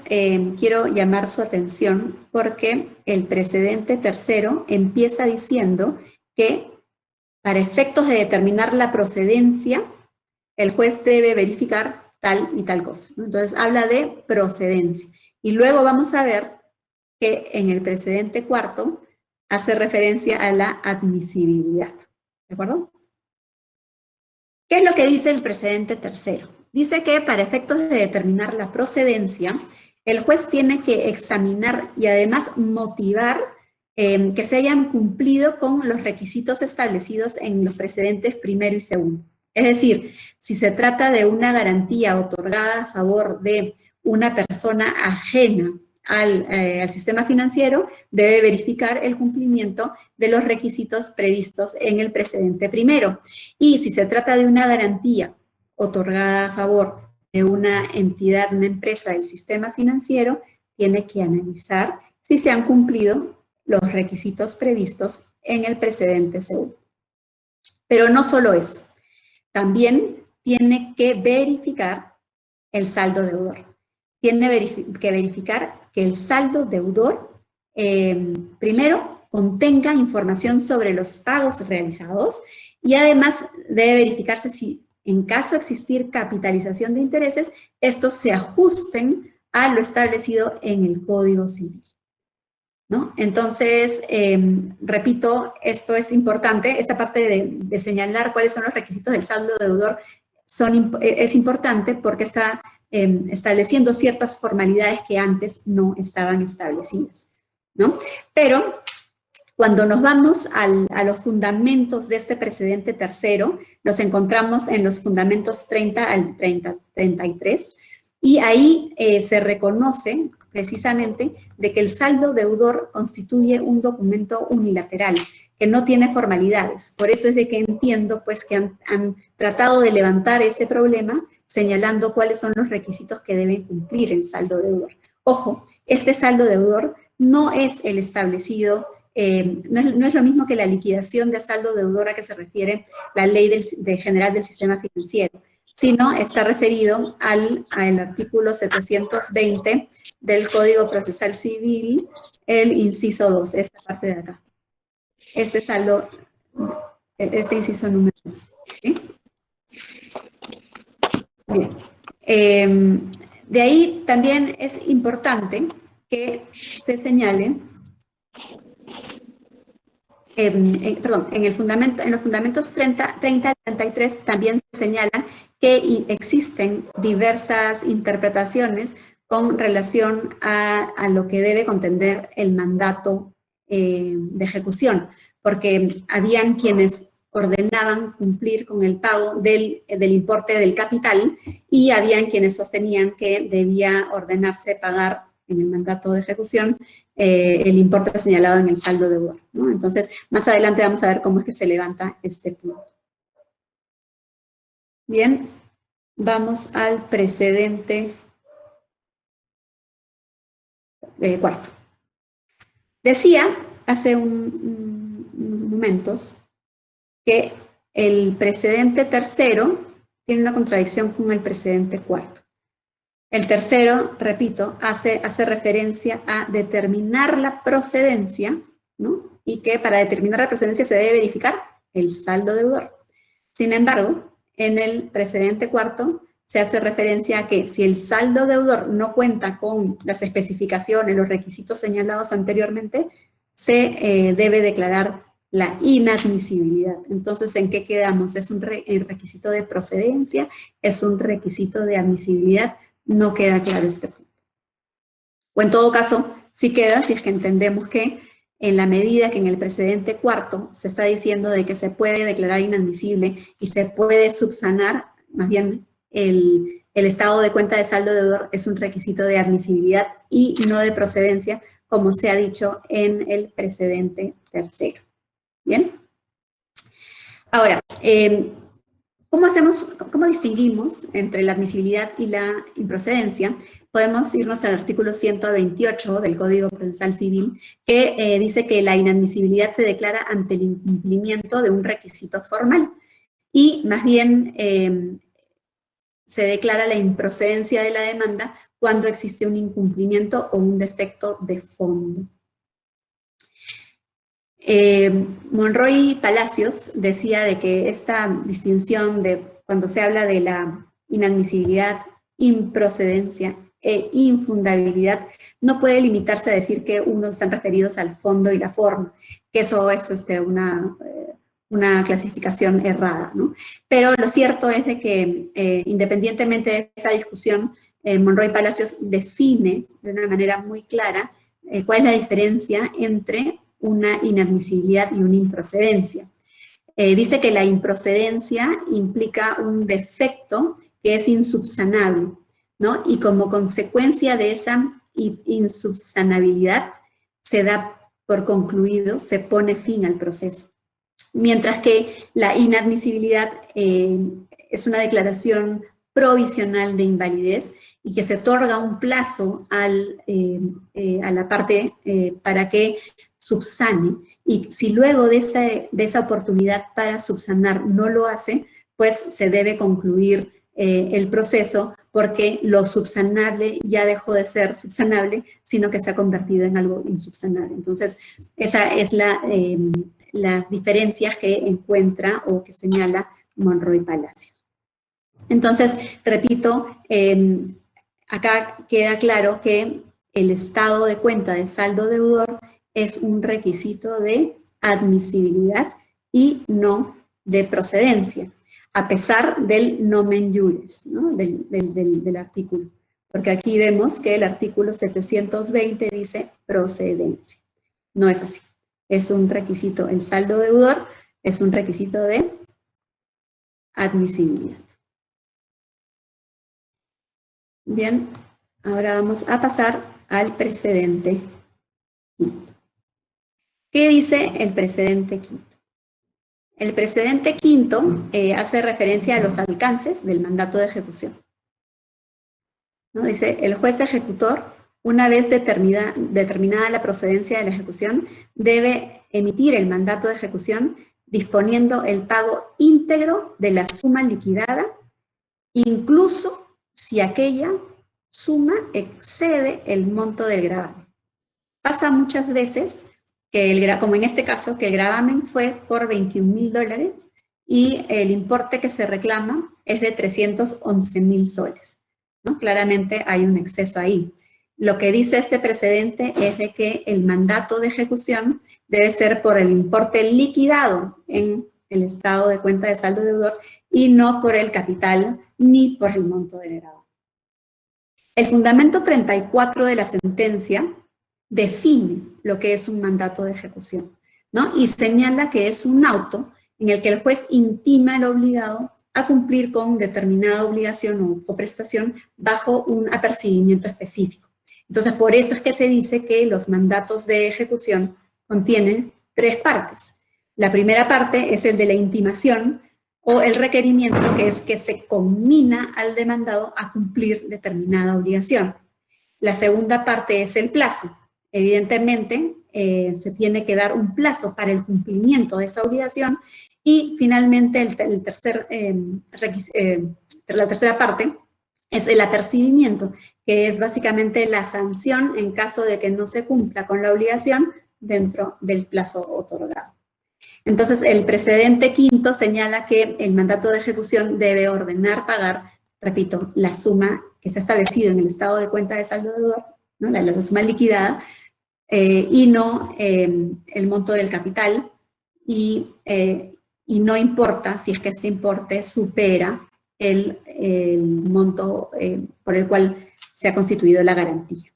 quiero llamar su atención porque el precedente tercero empieza diciendo que para efectos de determinar la procedencia, el juez debe verificar tal y tal cosa, ¿no? Entonces, habla de procedencia. Y luego vamos a ver que en el precedente cuarto hace referencia a la admisibilidad. ¿De acuerdo? ¿Qué es lo que dice el precedente tercero? Dice que para efectos de determinar la procedencia, el juez tiene que examinar y además motivar que se hayan cumplido con los requisitos establecidos en los precedentes primero y segundo. Es decir, si se trata de una garantía otorgada a favor de una persona ajena al sistema financiero, debe verificar el cumplimiento de los requisitos previstos en el precedente primero. Y si se trata de una garantía otorgada a favor de una entidad, una empresa del sistema financiero, tiene que analizar si se han cumplido los requisitos previstos en el precedente segundo. Pero no solo eso, también tiene que verificar el saldo deudor. Tiene que verificar que el saldo deudor, primero, contenga información sobre los pagos realizados y además debe verificarse si, en caso de existir capitalización de intereses, estos se ajusten a lo establecido en el Código Civil, ¿no? Entonces, repito, esto es importante, esta parte de señalar cuáles son los requisitos del saldo deudor es importante porque está estableciendo ciertas formalidades que antes no estaban establecidas, ¿no? Pero cuando nos vamos a los fundamentos de este precedente tercero, nos encontramos en los fundamentos 30 al 33, y ahí se reconoce precisamente de que el saldo deudor constituye un documento unilateral, que no tiene formalidades. Por eso es de que entiendo pues que han tratado de levantar ese problema señalando cuáles son los requisitos que debe cumplir el saldo deudor. Ojo, este saldo deudor no es el establecido, no es lo mismo que la liquidación de saldo deudor a que se refiere la ley general del sistema financiero, sino está referido al artículo 720 del Código Procesal Civil, el inciso 2, esta parte de acá. Este saldo, este inciso número 2. ¿Sí? Bien. De ahí también es importante que se señale, en los fundamentos 30 y 33 también se señala que existen diversas interpretaciones con relación a lo que debe contener el mandato de ejecución, porque habían quienes ordenaban cumplir con el pago del importe del capital y habían quienes sostenían que debía ordenarse pagar en el mandato de ejecución el importe señalado en el saldo deudor, ¿no? Entonces, más adelante vamos a ver cómo es que se levanta este punto. Bien, vamos al precedente cuarto. Decía hace unos momentos que el precedente tercero tiene una contradicción con el precedente cuarto. El tercero, repito, hace referencia a determinar la procedencia, ¿no? Y que para determinar la procedencia se debe verificar el saldo deudor. Sin embargo, en el precedente cuarto se hace referencia a que si el saldo deudor no cuenta con las especificaciones, los requisitos señalados anteriormente, se debe declarar la inadmisibilidad. Entonces, ¿en qué quedamos? ¿Es un requisito de procedencia? ¿Es un requisito de admisibilidad? No queda claro este punto. O en todo caso, sí queda si es que entendemos que en la medida que en el precedente cuarto se está diciendo de que se puede declarar inadmisible y se puede subsanar, más bien el estado de cuenta de saldo deudor es un requisito de admisibilidad y no de procedencia, como se ha dicho en el precedente tercero. ¿Bien? Ahora, ¿cómo distinguimos entre la admisibilidad y la improcedencia? Podemos irnos al artículo 128 del Código Procesal Civil, que dice que la inadmisibilidad se declara ante el incumplimiento de un requisito formal y más bien se declara la improcedencia de la demanda cuando existe un incumplimiento o un defecto de fondo. Monroy Palacios decía de que esta distinción de cuando se habla de la inadmisibilidad, improcedencia e infundabilidad no puede limitarse a decir que unos están referidos al fondo y la forma, que eso es una clasificación errada, ¿no? Pero lo cierto es de que independientemente de esa discusión, Monroy Palacios define de una manera muy clara cuál es la diferencia entre una inadmisibilidad y una improcedencia. Dice que la improcedencia implica un defecto que es insubsanable, ¿no? Y como consecuencia de esa insubsanabilidad se da por concluido, se pone fin al proceso. Mientras que la inadmisibilidad es una declaración provisional de invalidez y que se otorga un plazo a la parte para que subsane. Y si luego de esa oportunidad para subsanar no lo hace, pues se debe concluir el proceso porque lo subsanable ya dejó de ser subsanable, sino que se ha convertido en algo insubsanable. Entonces, esa es las diferencias que encuentra o que señala Monroy Palacios. Entonces, repito, acá queda claro que el estado de cuenta de saldo deudor es un requisito de admisibilidad y no de procedencia, a pesar del nomen iuris, ¿no? del artículo. Porque aquí vemos que el artículo 720 dice procedencia. No es así. Es un requisito, el saldo deudor es un requisito de admisibilidad. Bien, ahora vamos a pasar al precedente quinto. ¿Qué dice el precedente quinto? El precedente quinto hace referencia a los alcances del mandato de ejecución, ¿no? Dice, el juez ejecutor, una vez determinada la procedencia de la ejecución, debe emitir el mandato de ejecución disponiendo el pago íntegro de la suma liquidada, incluso si aquella suma excede el monto del gravamen. Pasa muchas veces, como en este caso, que el gravamen fue por $21.000 y el importe que se reclama es de 311.000 soles, ¿no? Claramente hay un exceso ahí. Lo que dice este precedente es de que el mandato de ejecución debe ser por el importe liquidado en el estado de cuenta de saldo deudor y no por el capital ni por el monto del gravamen. El fundamento 34 de la sentencia define lo que es un mandato de ejecución, ¿no? Y señala que es un auto en el que el juez intima al obligado a cumplir con determinada obligación o prestación bajo un apercibimiento específico. Entonces, por eso es que se dice que los mandatos de ejecución contienen 3 partes. La primera parte es el de la intimación o el requerimiento, que es que se conmina al demandado a cumplir determinada obligación. La segunda parte es el plazo. Evidentemente, se tiene que dar un plazo para el cumplimiento de esa obligación y finalmente la tercera parte es el apercibimiento, que es básicamente la sanción en caso de que no se cumpla con la obligación dentro del plazo otorgado. Entonces, el precedente quinto señala que el mandato de ejecución debe ordenar pagar, repito, la suma que se ha establecido en el estado de cuenta de saldo deudor, ¿no? la suma liquidada, y no el monto del capital, y no importa si es que este importe supera el monto por el cual se ha constituido la garantía.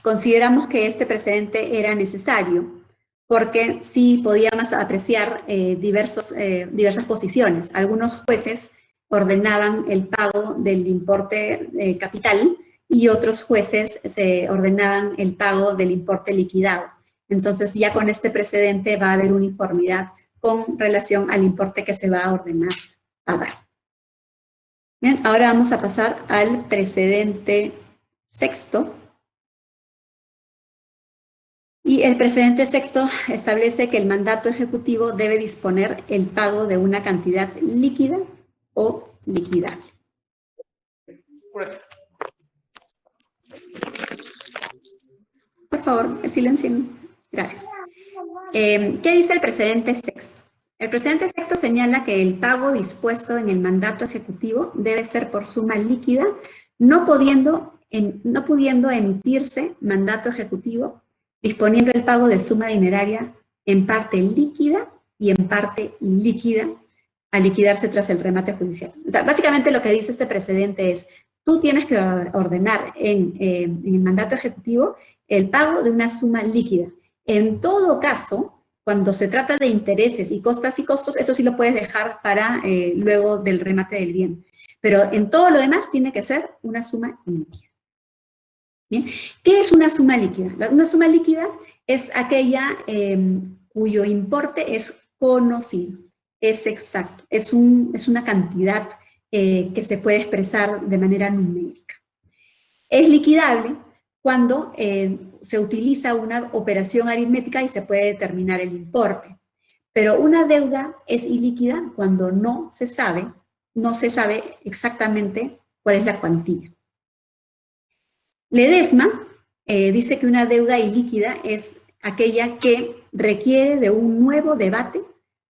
Consideramos que este precedente era necesario porque sí podíamos apreciar diversas posiciones. Algunos jueces ordenaban el pago del importe del capital y otros jueces ordenaban el pago del importe liquidado. Entonces, ya con este precedente va a haber uniformidad con relación al importe que se va a ordenar pagar. Bien, ahora vamos a pasar al precedente sexto. Y el precedente sexto establece que el mandato ejecutivo debe disponer el pago de una cantidad líquida o liquidable. Por favor, silencien. Gracias. ¿Qué dice el precedente sexto? El precedente sexto señala que el pago dispuesto en el mandato ejecutivo debe ser por suma líquida, no pudiendo emitirse mandato ejecutivo, disponiendo el pago de suma dineraria en parte líquida y en parte ilíquida, a liquidarse tras el remate judicial. O sea, básicamente lo que dice este precedente es, tú tienes que ordenar en el mandato ejecutivo el pago de una suma líquida. En todo caso, cuando se trata de intereses y costos, eso sí lo puedes dejar para luego del remate del bien. Pero en todo lo demás tiene que ser una suma líquida. ¿Bien? ¿Qué es una suma líquida? Una suma líquida es aquella cuyo importe es conocido, es exacto, es una cantidad que se puede expresar de manera numérica. Es liquidable cuando se utiliza una operación aritmética y se puede determinar el importe. Pero una deuda es ilíquida cuando no se sabe exactamente cuál es la cuantía. Ledesma dice que una deuda ilíquida es aquella que requiere de un nuevo debate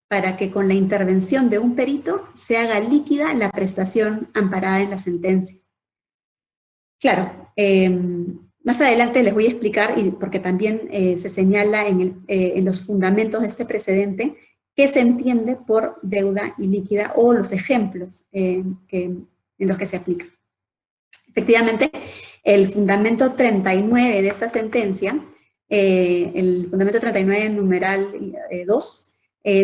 para que con la intervención de un perito se haga líquida la prestación amparada en la sentencia. Claro, más adelante les voy a explicar, porque también se señala en los fundamentos de este precedente, qué se entiende por deuda ilíquida o los ejemplos en los que se aplica. Efectivamente, el fundamento 39 de esta sentencia, el fundamento 39 numeral 2,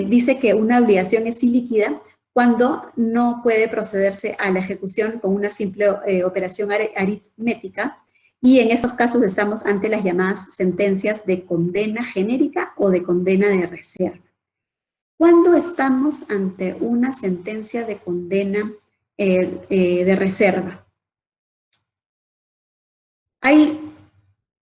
dice que una obligación es ilíquida cuando no puede procederse a la ejecución con una simple operación aritmética, y en esos casos estamos ante las llamadas sentencias de condena genérica o de condena de reserva. ¿Cuándo estamos ante una sentencia de condena de reserva? Hay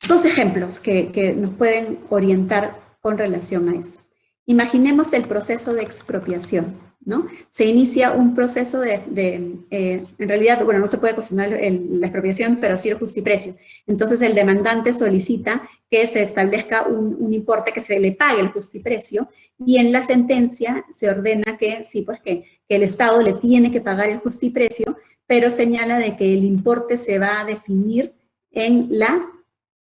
dos ejemplos que nos pueden orientar con relación a esto. Imaginemos el proceso de expropiación, ¿no? Se inicia un proceso en realidad, bueno, no se puede cuestionar la expropiación, pero sí el justiprecio. Entonces, el demandante solicita que se establezca un importe, que se le pague el justiprecio, y en la sentencia se ordena que, sí, pues que el Estado le tiene que pagar el justiprecio, pero señala de que el importe se va a definir en la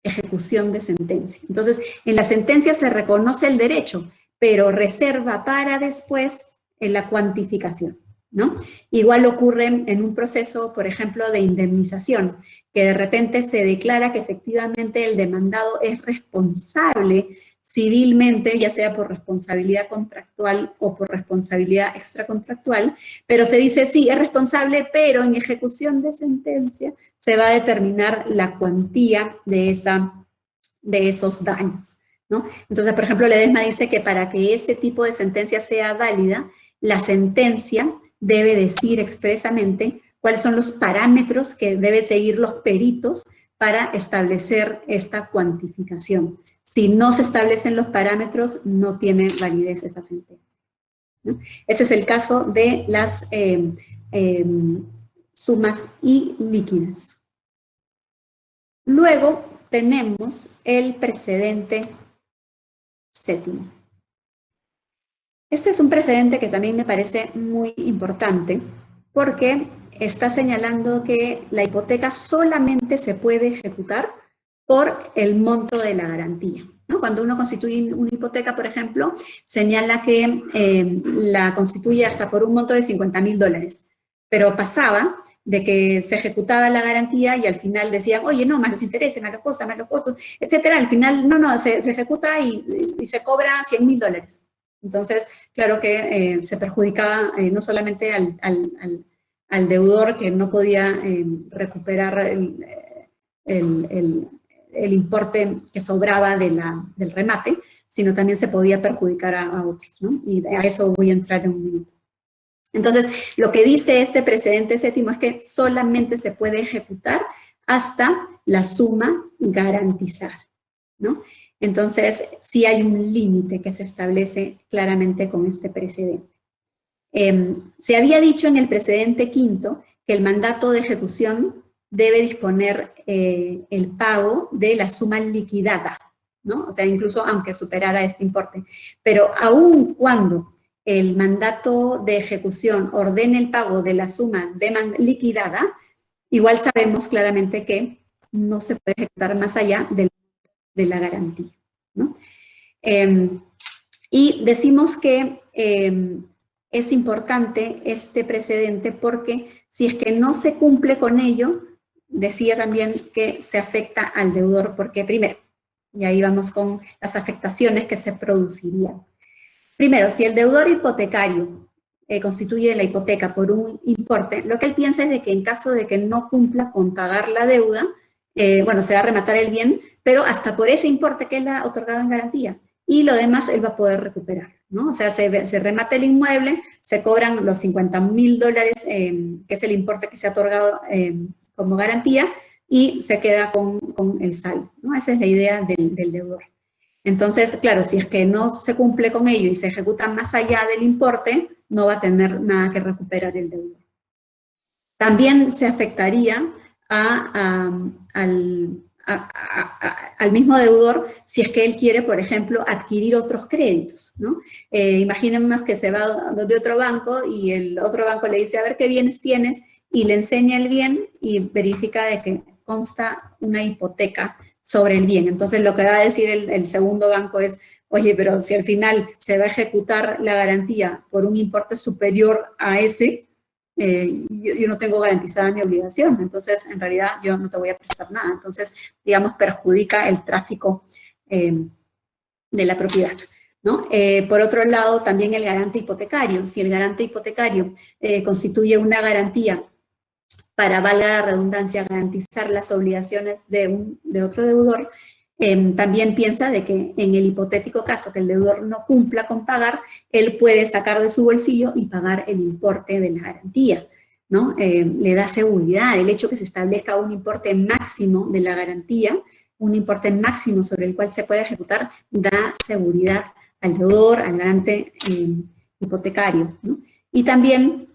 ejecución de sentencia. Entonces, en la sentencia se reconoce el derecho, pero reserva para después en la cuantificación, ¿no? Igual ocurre en un proceso, por ejemplo, de indemnización, que de repente se declara que efectivamente el demandado es responsable civilmente, ya sea por responsabilidad contractual o por responsabilidad extracontractual, pero se dice, sí, es responsable, pero en ejecución de sentencia se va a determinar la cuantía de esos daños, ¿no? Entonces, por ejemplo, Ledesma dice que para que ese tipo de sentencia sea válida, la sentencia debe decir expresamente cuáles son los parámetros que deben seguir los peritos para establecer esta cuantificación. Si no se establecen los parámetros, no tiene validez esa sentencia, ¿no? Ese es el caso de las sumas ilíquidas. Luego tenemos el precedente séptimo. Este es un precedente que también me parece muy importante porque está señalando que la hipoteca solamente se puede ejecutar por el monto de la garantía, ¿no? Cuando uno constituye una hipoteca, por ejemplo, señala que la constituye hasta por un monto de $50.000, pero pasaba de que se ejecutaba la garantía y al final decían, oye, no, más los intereses, más los costos, etcétera. Al final, no, se ejecuta y se cobra $100.000. Entonces, claro que se perjudicaba no solamente al deudor que no podía recuperar el importe que sobraba del remate, sino también se podía perjudicar a otros, ¿no? Y a eso voy a entrar en un minuto. Entonces, lo que dice este precedente séptimo es que solamente se puede ejecutar hasta la suma garantizada, ¿no? Entonces, sí hay un límite que se establece claramente con este precedente. Se había dicho en el precedente quinto que el mandato de ejecución debe disponer el pago de la suma liquidada, ¿no? O sea, incluso aunque superara este importe. Pero aun cuando el mandato de ejecución ordene el pago de la suma liquidada, igual sabemos claramente que no se puede ejecutar más allá de la garantía, ¿no? Y decimos que es importante este precedente porque si es que no se cumple con ello, decía también que se afecta al deudor, porque primero, y ahí vamos con las afectaciones que se producirían. Primero, si el deudor hipotecario constituye la hipoteca por un importe, lo que él piensa es de que en caso de que no cumpla con pagar la deuda, bueno, se va a rematar el bien, pero hasta por ese importe que él ha otorgado en garantía. Y lo demás él va a poder recuperar, ¿no? O sea, se remata el inmueble, se cobran los $50.000, que es el importe que se ha otorgado como garantía, y se queda con el saldo, ¿no? Esa es la idea del deudor. Entonces, claro, si es que no se cumple con ello y se ejecuta más allá del importe, no va a tener nada que recuperar el deudor. También se afectaría al mismo deudor si es que él quiere, por ejemplo, adquirir otros créditos, ¿no? Imaginemos que se va de otro banco y el otro banco le dice, a ver qué bienes tienes, y le enseña el bien y verifica de que consta una hipoteca sobre el bien. Entonces lo que va a decir el segundo banco es, oye, pero si al final se va a ejecutar la garantía por un importe superior a ese, yo no tengo garantizada mi obligación, entonces en realidad yo no te voy a prestar nada. Entonces, digamos, perjudica el tráfico de la propiedad, ¿no? Por otro lado, también el garante hipotecario. Si el garante hipotecario constituye una garantía para, valga la redundancia, garantizar las obligaciones de otro deudor, también piensa de que en el hipotético caso que el deudor no cumpla con pagar, él puede sacar de su bolsillo y pagar el importe de la garantía, ¿no? Le da seguridad. El hecho que se establezca un importe máximo de la garantía, un importe máximo sobre el cual se puede ejecutar, da seguridad al deudor, al garante hipotecario, ¿no? Y también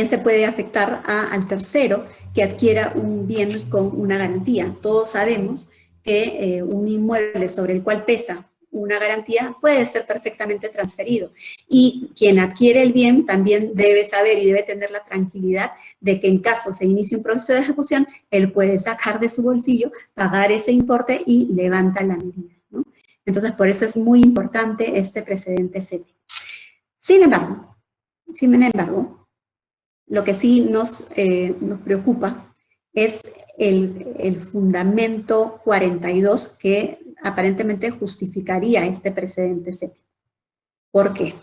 se puede afectar al tercero que adquiera un bien con una garantía. Todos sabemos que un inmueble sobre el cual pesa una garantía puede ser perfectamente transferido. Y quien adquiere el bien también debe saber y debe tener la tranquilidad de que en caso se inicie un proceso de ejecución, él puede sacar de su bolsillo, pagar ese importe y levanta la medida, ¿no? Entonces, por eso es muy importante este precedente CETI. Sin embargo, lo que sí nos preocupa es el fundamento 42 que aparentemente justificaría este precedente CETI. ¿Por qué?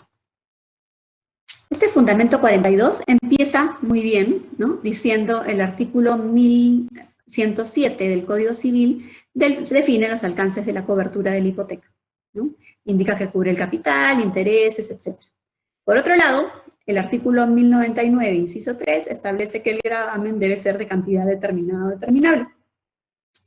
Este fundamento 42 empieza muy bien, ¿no? Diciendo el artículo 1107 del Código Civil define los alcances de la cobertura de la hipoteca, ¿no? Indica que cubre el capital, intereses, etc. Por otro lado, el artículo 1099, inciso 3, establece que el gravamen debe ser de cantidad determinada o determinable.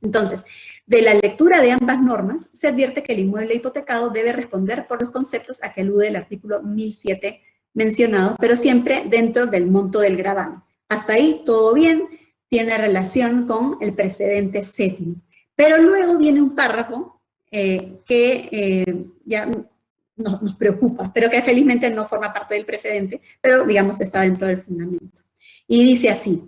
Entonces, de la lectura de ambas normas, se advierte que el inmueble hipotecado debe responder por los conceptos a que alude el artículo 1007 mencionado, pero siempre dentro del monto del gravamen. Hasta ahí todo bien, tiene relación con el precedente séptimo. Pero luego viene un párrafo que ya nos preocupa, pero que felizmente no forma parte del precedente, pero digamos está dentro del fundamento. Y dice así: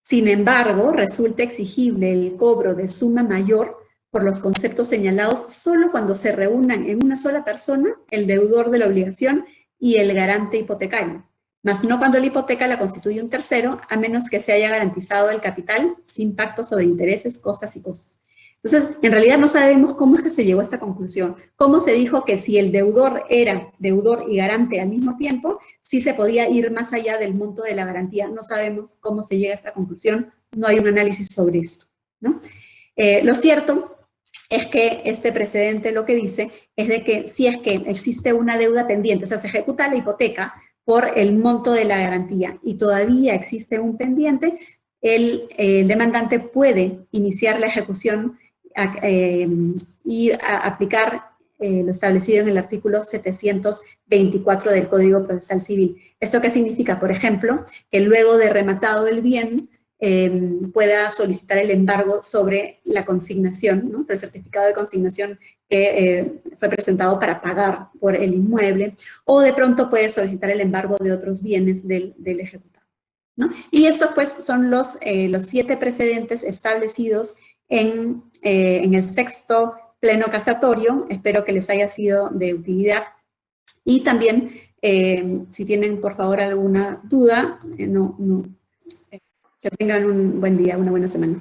sin embargo, resulta exigible el cobro de suma mayor por los conceptos señalados solo cuando se reúnan en una sola persona el deudor de la obligación y el garante hipotecario, mas no cuando la hipoteca la constituye un tercero, a menos que se haya garantizado el capital sin pacto sobre intereses, costas y costos. Entonces, en realidad no sabemos cómo es que se llegó a esta conclusión. ¿Cómo se dijo que si el deudor era deudor y garante al mismo tiempo, sí se podía ir más allá del monto de la garantía? No sabemos cómo se llega a esta conclusión, no hay un análisis sobre esto, ¿no? Lo cierto es que este precedente lo que dice es de que si es que existe una deuda pendiente, o sea, se ejecuta la hipoteca por el monto de la garantía y todavía existe un pendiente, el demandante puede iniciar la ejecución y aplicar lo establecido en el artículo 724 del Código Procesal Civil. ¿Esto qué significa? Por ejemplo, que luego de rematado el bien, pueda solicitar el embargo sobre la consignación, ¿no? Sobre el certificado de consignación que fue presentado para pagar por el inmueble, o de pronto puede solicitar el embargo de otros bienes del ejecutado, ¿no? Y estos pues son los 7 precedentes establecidos en el 6º pleno casatorio. Espero que les haya sido de utilidad. Y también, si tienen por favor alguna duda, que tengan un buen día, una buena semana.